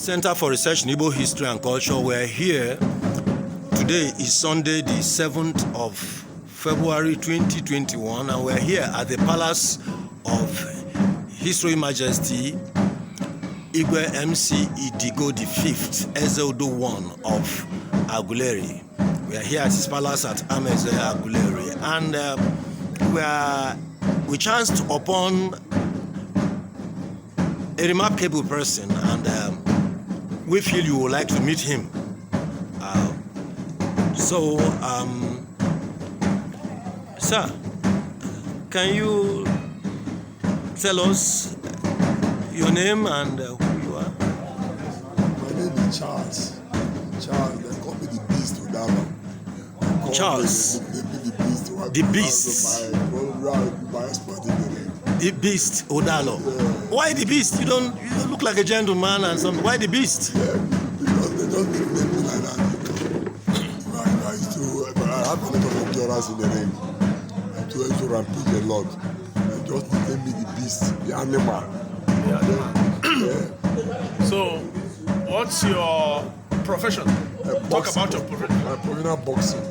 Center for Research in Igbo History and Culture. We're here. Today is Sunday, the 7th of February 2021, and we're here at the Palace of His Royal Majesty Igwe MC Idigo V, Ezeodo I of Aguleri. We are here at his palace at Ameze Aguleri, and we chanced upon a remarkable person, and we feel you would like to meet him. Sir, can you tell us your name and who you are? My name is Charles. Charles, they call me the Beast Udalo. Charles. The Beast. The Beast. My expert in the name. The Beast Udalo. Yeah. Why the Beast? You don't look like a gentleman and something. Why the Beast? Yeah, because they don't name me like that. I have a lot of endurance in the name. I to rampage a lot. They just name me the Beast, the animal. Yeah. So, what's your profession? Talk about your profession. I'm professional boxing.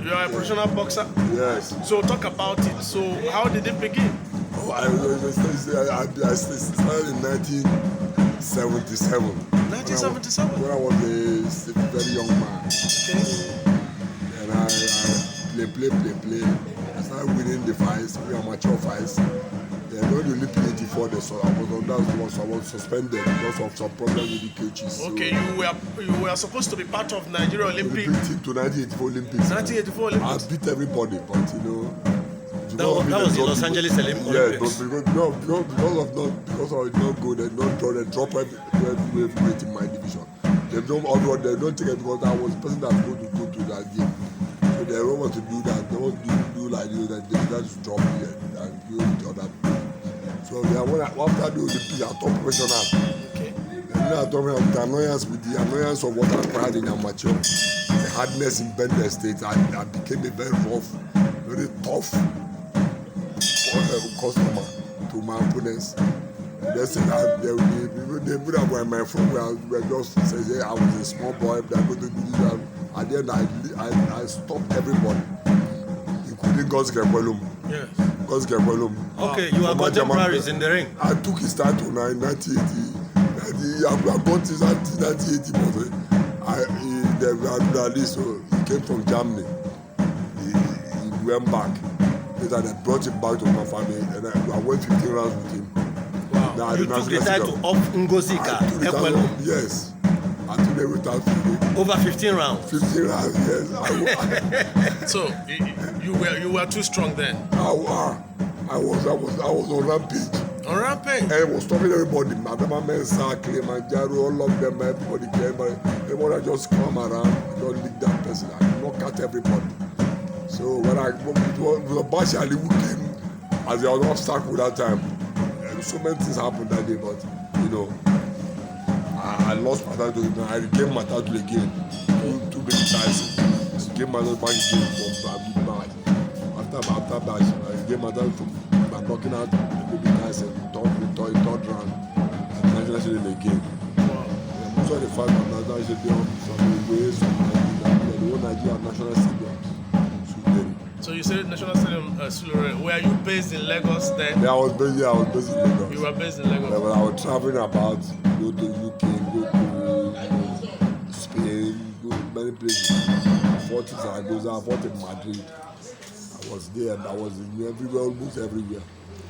You are a professional boxer? Yes. So, talk about it. So, how did it begin? Oh, I started in 1977. 1977? When I was a very young man. Okay. And I play. I started winning the fights, amateur fights. Then when the Olympic 84, so I was suspended because of some problems with the coaches. Okay, you were supposed to be part of Nigeria Olympic team to 1984 Olympics. 1984 Olympics. I beat everybody, but that was the Los Angeles Olympics. Yeah, but because of it not good, they drop every in my division. They don't take it because I was the person that go to that game. So they don't want to do that. They want to do like you that they just drop me and go with the other people. So after the Olympics, I thought professional. Okay. And then I thought with the annoyance of what I acquired in amateur, the hardness in Bender State, I became a very rough, very tough customer to my opponents. They said that they would have where my friend were just saying, hey, I was a small boy, they're going to do this. At the end, I stopped everybody, including Gosge Kwelum. Yes. Gosge Kwelum. Okay, you are contemporaries in the ring. I took his title in 1980. I got his 1980, but so he came from Germany. He went back. Later, they brought him back to my family, and I went 15 rounds with him. Wow. Now, you took the title of Ngozika Ekwelum. Yes. I took the title. Over 15 rounds. 15 rounds, yes. So you were too strong then. I was on rampage. On rampage. And I was stopping everybody. Madama Mensa, Kilimanjaro, all of them, everybody came. Everybody just come around, don't leave that person. I did not cut everybody. So when it was Bashi Ali who came as the obstacle that time. And so many things happened that day, but I lost my title. I regained my title again. Two big times. I regained my title back again from Bash. After Bash, I regained my title by knocking out the big guys in third round. National Stadium again. Wow. Most of the fight on National Stadium, some ways, the whole Nigeria National Stadium. So you said National Stadium, Sulere. Were you based in Lagos then? Yeah, I was based in Lagos. You were based in Lagos? Yeah, but I was traveling about, go to UK, go to Spain, go to many places. I fought in Zaragoza, I fought in Madrid. I was there, and I was in everywhere, almost everywhere.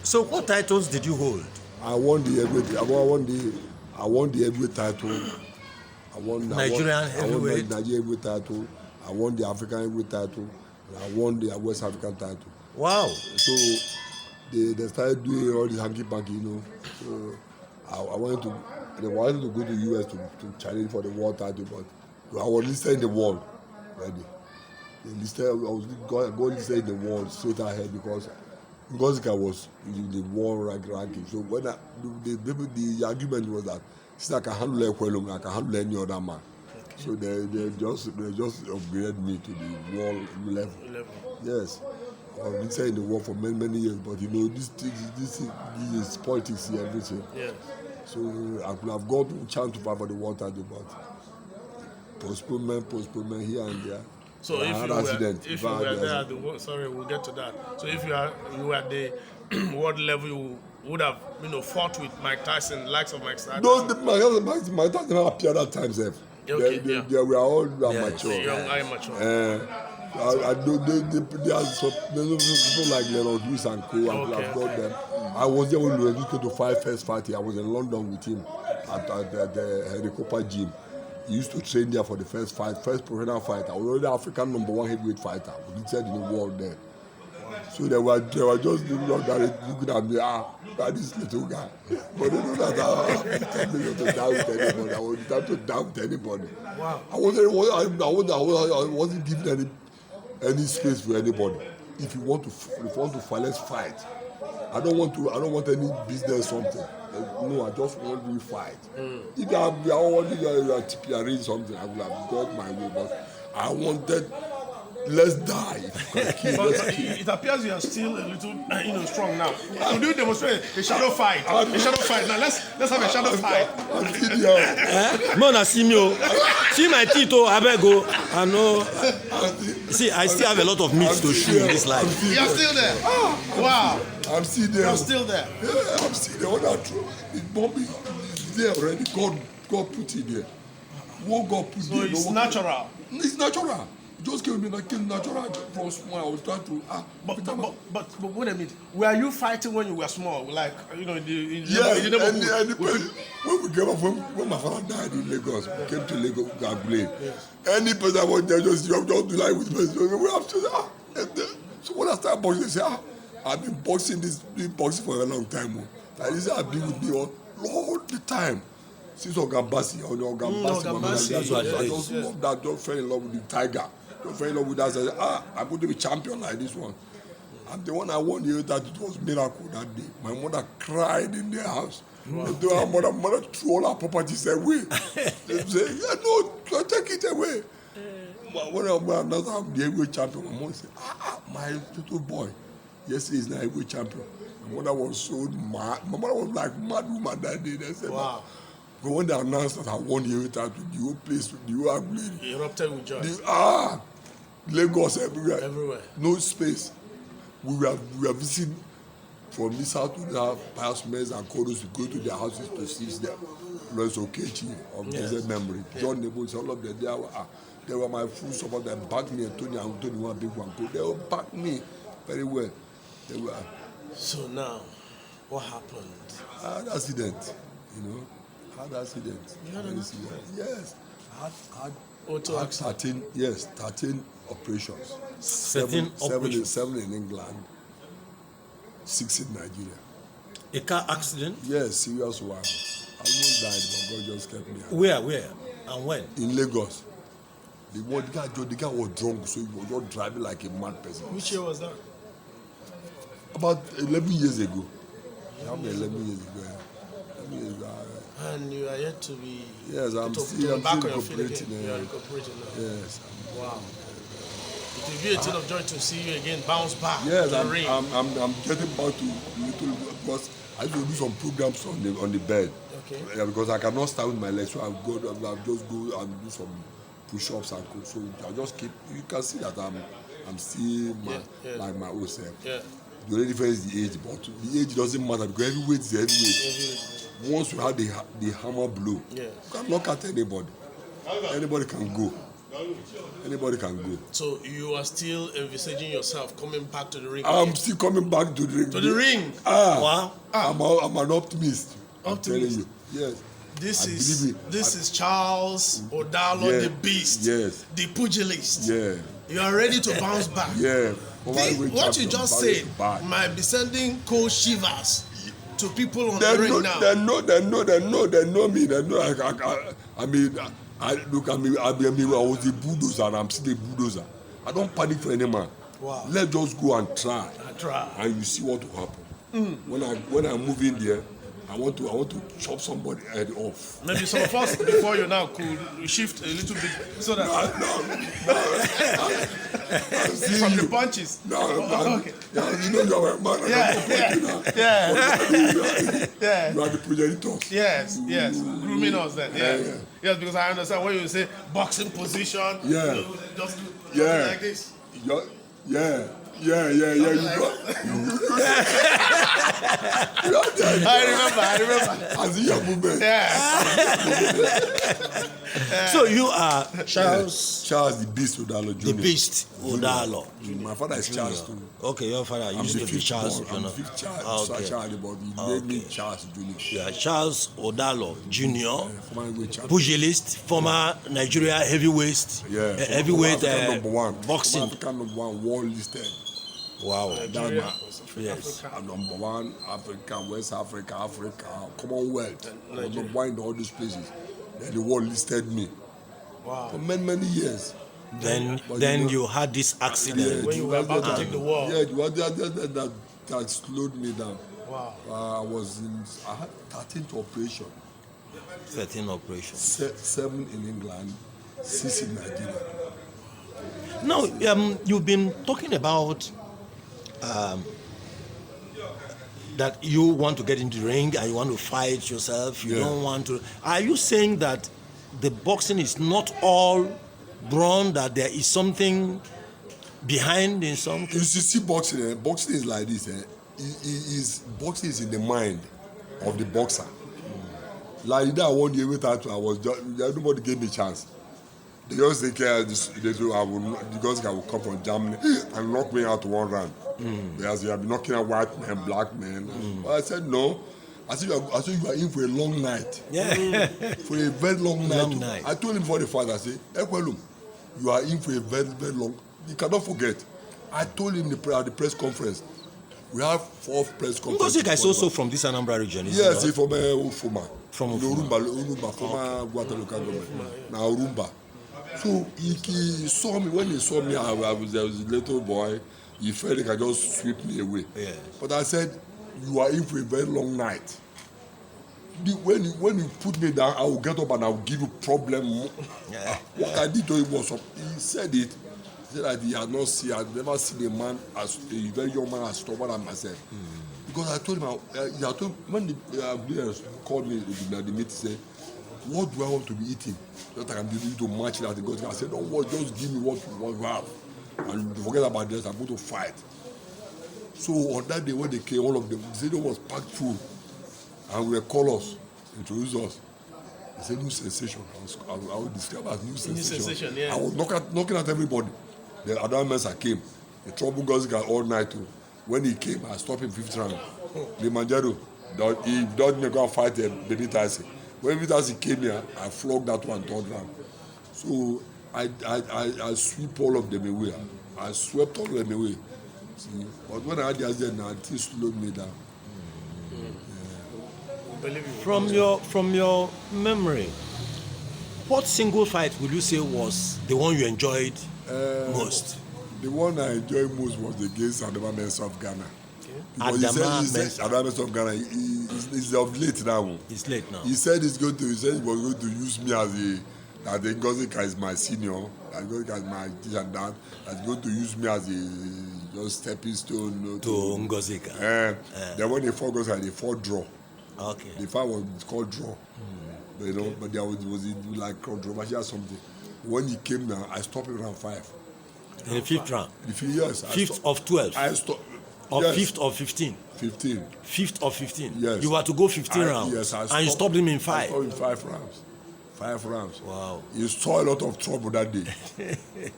So what titles did you hold? I won the heavyweight title. Nigerian heavyweight title. I won the African heavyweight title. I won the West African title. Wow. So they started doing all this hanky-panky, So I wanted to go to the US to challenge for the world title, but I was listed in the world already. I was going listed in the world straight ahead because Ngozika was in the world ranking. So when the argument was that since I can handle Ekwelum, I can handle any other man. So they just upgraded me to the world level. Yes. I've been saying the world for many years, but this is politics and everything. Yeah. So I could have gone to chance to fight for the world title, but postponement here and there. So if you were there at the sorry, we'll get to that. So if you were at the world level, you would have fought with Mike Tyson, likes of Mike Tyson. Mike Tyson never appeared at times. They were all mature. Young, amateur. There are some people like Leonard Lewis and co. I could have got them. I was there when Leonard came to first fight. I was in London with him at the Henry Cooper gym. He used to train there for the first professional fight. I was already African #1 heavyweight fighter. We said in the world there. So they were just looking at me, look at this little guy. But they know that I wasn't to doubt anybody. I was time to doubt anybody. Wow. I wasn't giving any space for anybody. If you want to fight, let's fight. I don't want any business something. No, I just want to fight. If I wanted to arrange something, I would have got my way. But I wanted, let's die. If you can kill, it appears you are still a little, strong now. Could you demonstrate a shadow fight? A shadow fight. Now let's have a shadow fight. I'm still there. Mona, see me. See my teeth, I beg go. I know. See, I still have a lot of meat to chew in this life. You're still there. Wow. I'm still there. You're still there. Yeah, I'm still there. What I throw, the bomb is there already. God put it there. What God put there. So it's natural. It's natural. Just came in like natural from small. I was trying to But wait a minute. Were you fighting when you were small? Like in the when we came up when my father died in Lagos, we came to Lagos Agule. Any person I want there just do like with me. We have to so when I started boxing, they say I've been boxing for a long time. Like this I've been with me all the time. Since Ogambasi, that's why I just love that. Don't fall in love with the tiger. Don't fall in love with that. I said, I'm going to be champion like this one. And the one I won here, that it was miracle that day. My mother cried in their house. Wow. My mother threw all her properties away. They say, no, take it away. When I'm the heavyweight champion, my mom said, my little boy, yes, he's the heavyweight champion. My mother was so mad. My mother was like mad woman that day. They said, wow. But when they announced that I won the heavyweight title, the whole place, the whole Agulere, erupted with joy. Lagos everywhere. Everywhere. No space. We were visiting from this house to that Pius Mez and Kodos. We go to their houses to see them. Lawrence Okechi of blessed memory. John Nebus, all of them. They were my full support. They backed me. Anthony one big one. They all backed me very well. They were. So now, what happened? I had accident. Had accident. You had an accident? Yes. Had 13 operations. 7 in England, 6 in Nigeria. A car accident? Yes, serious one. I almost died, but God just kept me out. Where? And when? In Lagos. The guy was drunk, so he was just driving like a mad person. Which year was that? About 11 years ago. 11 years ago. And you are yet to be. Yes, I'm still recuperating. You are recuperating now. Yes. Wow. It will be a thing of joy to see you again bounce back. Yes, to the ring. I'm getting back to little because I used to do some programs on the bed. Okay. Yeah, because I cannot stand with my legs, so I'll just go and do some push-ups and cook. So I just keep. You can see that I'm still like my old self. Yeah. The only difference is the age, but the age doesn't matter because heavyweight is heavyweight. Once you have the hammer blow, you can knock at anybody. Anybody can go. Anybody can go. So you are still envisaging yourself coming back to the ring? I'm still coming back to the ring. To the ring? Wow. I'm an optimist. I'm telling you. Yes. This is Charles Odalo, the Beast. Yes. The pugilist. Yeah. You are ready to bounce back. Yeah. What you just said might be sending cold shivers to people on the ring now. They know me. They know look at me. I was a bulldozer and I'm still a bulldozer. I don't panic for any man. Wow. Let's just go and try. Try. And you see what will happen. When I move in there, I want to chop somebody head off. Maybe some of us before you now could shift a little bit so that from the punches. No, Okay. yeah, you know you are a man. You are the progenitors. Yes, grooming us then. Yes, because I understand when you say boxing position. Yeah. You just like this. Yeah. You got. I remember. I see your movement. So you are Charles the Beast Odalo Jr. the Beast Odalo. My father is Charles too. Okay, your father used to be Charles. I'm the fifth child. Okay. Charles, but he named me Charles Jr. Yeah, Charles Odalo Jr. Former pugilist, former Nigeria heavyweight, heavyweight number one. boxing. African number one, world listed. Wow. Yes. Number one, Africa, West Africa, Commonwealth. Number one in all these places. Then the world listed me. Wow. For many years. Then you had this accident. When you were about to take the war. Yeah, it was that slowed me down. Wow. I had 13th operation. 13 operations. 7 in England, 6 in Nigeria. Now, you've been talking about that you want to get into the ring and you want to fight yourself. You don't want to. Are you saying that the boxing is not all brawn, that there is something behind in something? You see, boxing. Boxing is like this. Boxing is in the mind of the boxer. Like that one day, nobody gave me a chance. They just take care of this. Because I will come from Germany and knock me out one round. Whereas you have been knocking out white men, black men. But I said no. I said you are in for a long night. Yeah. For a very long night. I told him before the fight, I said, Ekwelum, you are in for a very, very long. You cannot forget. I told him at the press conference. We have 4 press conferences. Ngosika is also from this Anambra region, isn't yes, it? He's from Ufuma. From Urumba, former Guata local government. Now Urumba. So he saw me. When he saw me, I was a little boy. He felt like I just sweep me away. Yeah. But I said, you are in for a very long night. When you put me down, I will get up and I will give you problem. What I did to him was, he said it. He said that he had never seen a man, a very young man as stubborn as myself. Because I told him, when the leaders called me at the meeting, said, what do I want to be eating? So that I can be able to match that. I said, don't worry, just give me what you have. And forget about this, I'm going to fight. So on that day when they came, all of them, the stadium was packed full. And we were callers, introduced us. They said, new sensation. I would describe as new sensation. Yeah. I was knocking at everybody. The Adam Mensah came. The trouble Ngosika all night too. When he came, I stopped him 5th round. Limanjaro, he doesn't go and fight Benny Tyson. When Benny Tyson came here, I flogged that one 3rd round. So I sweep all of them away. I swept all of them away. See? But when I had the accident, it slowed me down. From your memory, what single fight would you say was the one you enjoyed most? The one I enjoyed most was against Adama Mensah of Ghana. Adama Mensah of Ghana. He's of late now. It's late now. He said he was going to use me as that Ngosika is my senior, that Ngosika is my teacher and that, that's going to use me as a just stepping stone to Ngosika. Then when they fought Ngosika, they fought draw. Okay. The fight was called draw. But there was like controversy or something. When he came down, I stopped him around 5. In the 5th round? Yes. 5th of 12? I stopped. Or yes. 5th of 15? 15. 5th of 15? Yes. You were to go 15 rounds? Yes, and you stopped him in 5? I stopped him 5 rounds. 5 rounds. Wow. He saw a lot of trouble that day.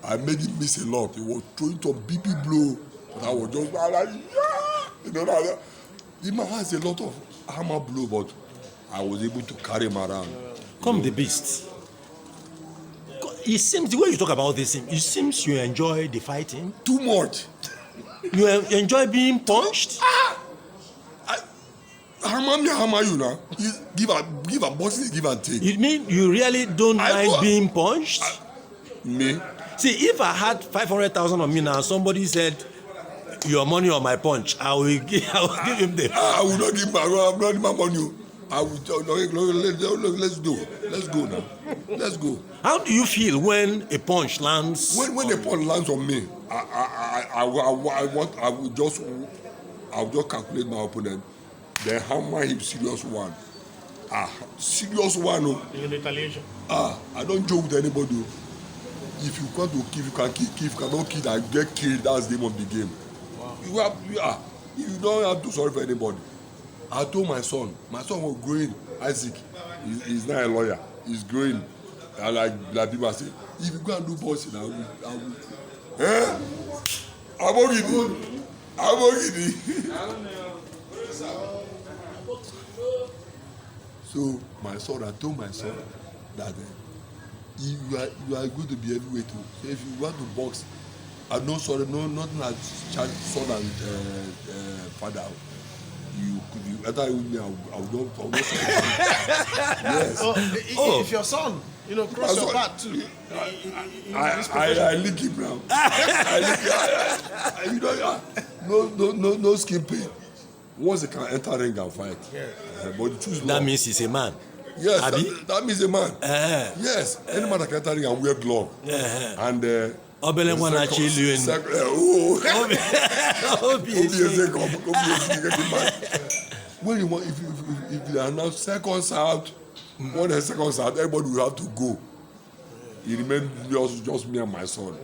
I made him miss a lot. He was throwing some BP blow. But I was just like, yeah! The man has a lot of hammer blow, but I was able to carry him around. Come the beast. It seems, the way you talk about this, it seems you enjoy the fighting. Too much. You enjoy being punched? Hammer you now. Give a boxing, give and take. You mean you really don't mind being punched? Me? See, if I had 500,000 on me now, somebody said, your money or my punch, I will give him the. I will not give my money. I will tell let's go. Let's go now. Let's go. How do you feel when a punch lands? When a punch lands on me, I'll just calculate my opponent, then hammer him serious one. Serious one. In retaliation. I don't joke with anybody. If you want to kill, you can kill. If you cannot kill, I get killed. That's the name of the game. Wow. You don't have to sorry for anybody. I told my son was growing. Isaac, he's not a lawyer. He's growing. And like people say, if you go and do boxing, I will. I'm okay. So my son, I told my son that you are going to be heavyweight too. So if you want to box, nothing like son and father. You enter with me, I will not yes. If your son, cross your path too. I lick him now. No skipping. Once they can enter ring and fight. Yes. But choose that means he's a man. Yes, that means a man. Yes, any man that can enter ring and wear glove. And Obele wanna chill you in. When you want, if you announce seconds out, when the seconds out, everybody will have to go. It remained just me and my son.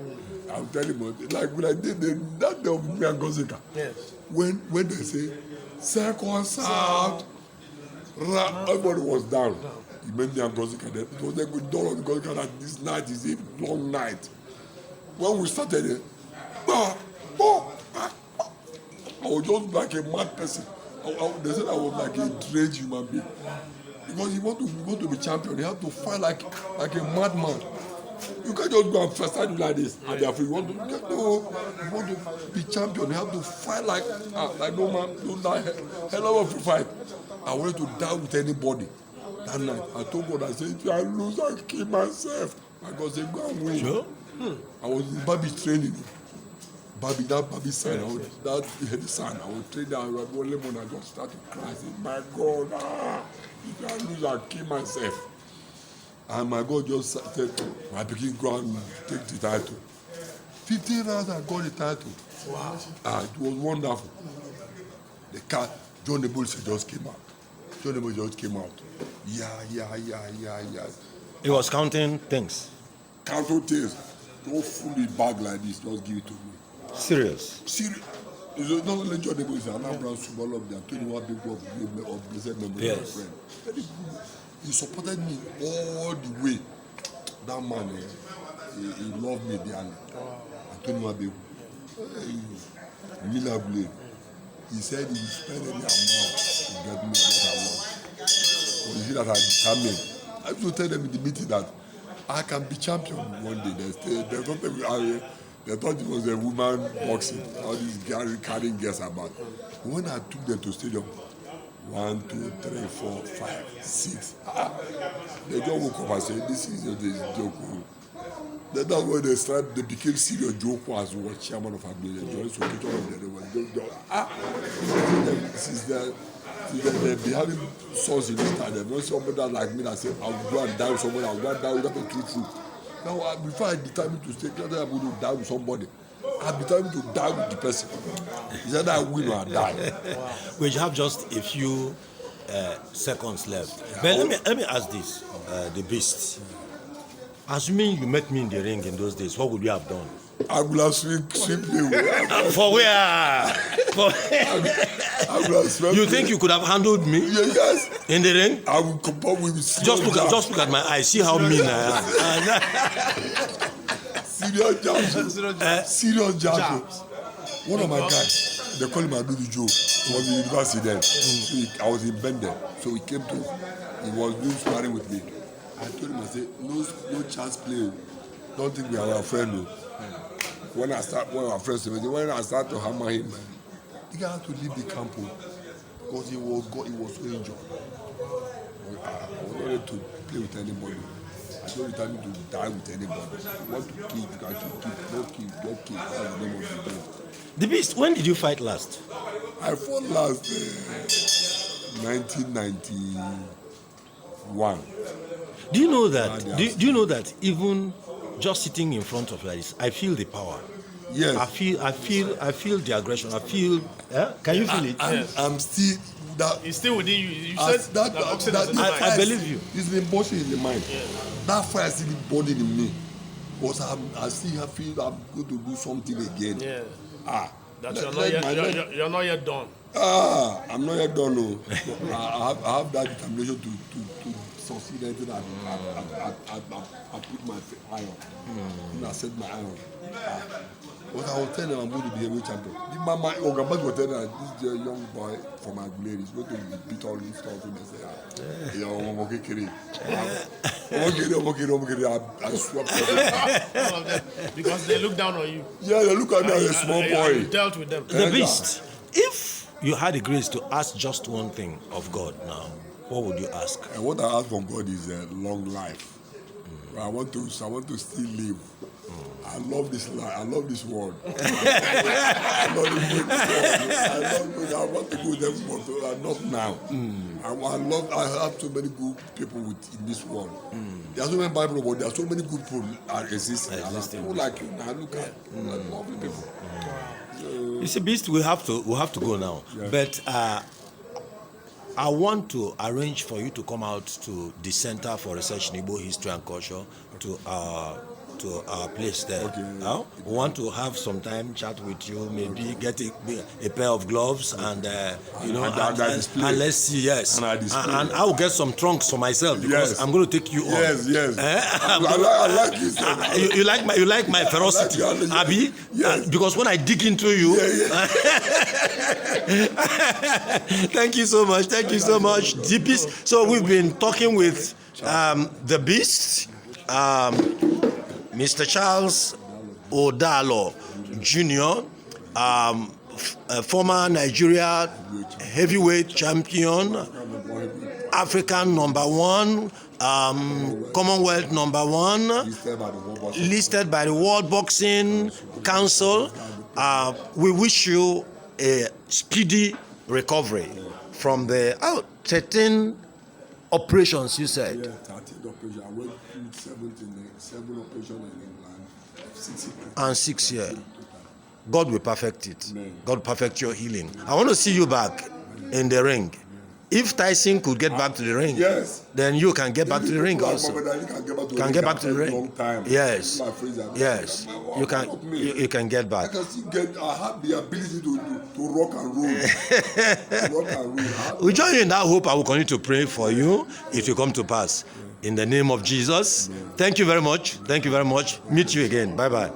I'm telling you, like when I did that day of me and Gozika. Yes. When they say seconds out, everybody was down. It made me and Gozika. It was like we don't know Gozika that this night is a long night. When we started it, I was just like a mad person. They said I was like a deranged human being. Because you want to be champion, you have to fight like a madman. You can't just go and first like this. And therefore you want to be champion, you have to fight like no man, do that hell of a fight. I wanted to die with anybody. That night, I told God, I said, if I lose, I'll kill myself. And God said, go and win. Sure. I was in Bobby training. Bobby sign, the sign. I was training, I was one lemon, I just started crying. I said, my God, if I lose, I'll kill myself. And my God just said, I begin to go and take the title. 15 rounds, I got the title. Wow. It was wonderful. The cat, John the Bull just came out. Yeah. He was counting things. Counting things. Don't fully bag like this, just give it to me. Serious. It's not only John the Bull, it's another brand, small of them, 21 people of blessed memory, my friend. Very good. He supported me all the way. That man, he loved me dearly. Antonio Abeku. Mila Blade. He said he would spend any amount to get me what I want. But you see that I determined. I used to tell them in the meeting that I can be champion one day. They thought it was a woman boxing. All these carrying girls about. When I took them to stadium, 1, 2, 3, 4, 5, 6. They just woke up and said, this is a joke. Then that's when they became serious joke as was chairman of Agbe. They joined Sokoto of they've been having sons in this time. There's not somebody that like me that said, I'll go and die with somebody, I'll go and die with that true. Now, before I determined to stay, I'm going to die with somebody. I'm determined to die with the person. It's either I win or I die. We have just a few seconds left. But let me ask this, the Beast. Assuming you met me in the ring in those days, what would you have done? I would have swept the For where? I would have swept. You think you could have handled me? Yes. In the ring? I will compare with just look at my eyes. See how mean I am. Serious jabs. One of my guys, they call him Adudu Joe. He was in university then. So I was in Bender. So he was doing sparring with me. I told him, I said, no chance play. Don't think we are our friend. When I start to hammer him, he had to leave the camp because he was so injured. I was not ready to play with anybody. I don't determine to die with anybody. You want to kill, you can kill. Don't kill. That's the name of the game. The Beast, when did you fight last? I fought last 1991. Do you know that? Do you know that even just sitting in front of you like this, I feel the power. Yes. I feel the aggression. I feel. Can you feel it? I'm still that. It's still within you. You said That, that boxing that, is in the mind. I believe you. It's been bursting in the mind. Yeah. That fire is still burning in me. Because I still feel I'm going to do something again. Yeah. That Let you're not yet done. I'm not yet done. No. I have that determination to succeed anything I put my eye on. I set my eye on. But I will tell them I'm going to be a world champion. My Ogambas will tell them this young boy from Aguilera is going to beat all these stuff and say, I'm okay. I swept All of them. Because they look down on you. Yeah, they look at me as a small boy. You dealt with them. The beast. If you had the grace to ask just one thing of God now, what would you ask? And what I ask from God is a long life. I want to still live. I love this life. I love this world. I want to go there, but not now. I have so many good people in this world. There are so many Bible, but there are so many good people existing. People like you now. Look at lovely people. You see, Beast, we have to go now. Yeah. But I want to arrange for you to come out to the Center for Research in Igbo History and Culture to our place there. Okay. We want to have some time, chat with you, maybe get a pair of gloves and and let's see, yes. And I will get some trunks for myself because I'm going to take you on. Yes. I like this. You like my ferocity, Abi? Yes. Because when I dig into you. Thank you so much. DPs. So we've been talking with the Beast, Mr. Charles Odalo Jr., former Nigeria heavyweight champion, African #1, Commonwealth #1, listed by the World Boxing Council. We wish you a speedy recovery from the 13 operations you said. Yeah, 13 operations. I went through 7 operations in England, 6 years. And 6 years. God will perfect it. Amen. God will perfect your healing. I want to see you back in the ring. If Tyson could get back to the ring, yes, then you can get back to the ring also. Can get back to the ring. Long time. Yes. You can get back. I can still I have the ability to rock and roll. We join you in that hope. I will continue to pray for you if you come to pass. In the name of Jesus. Thank you very much. Meet you again. Bye-bye.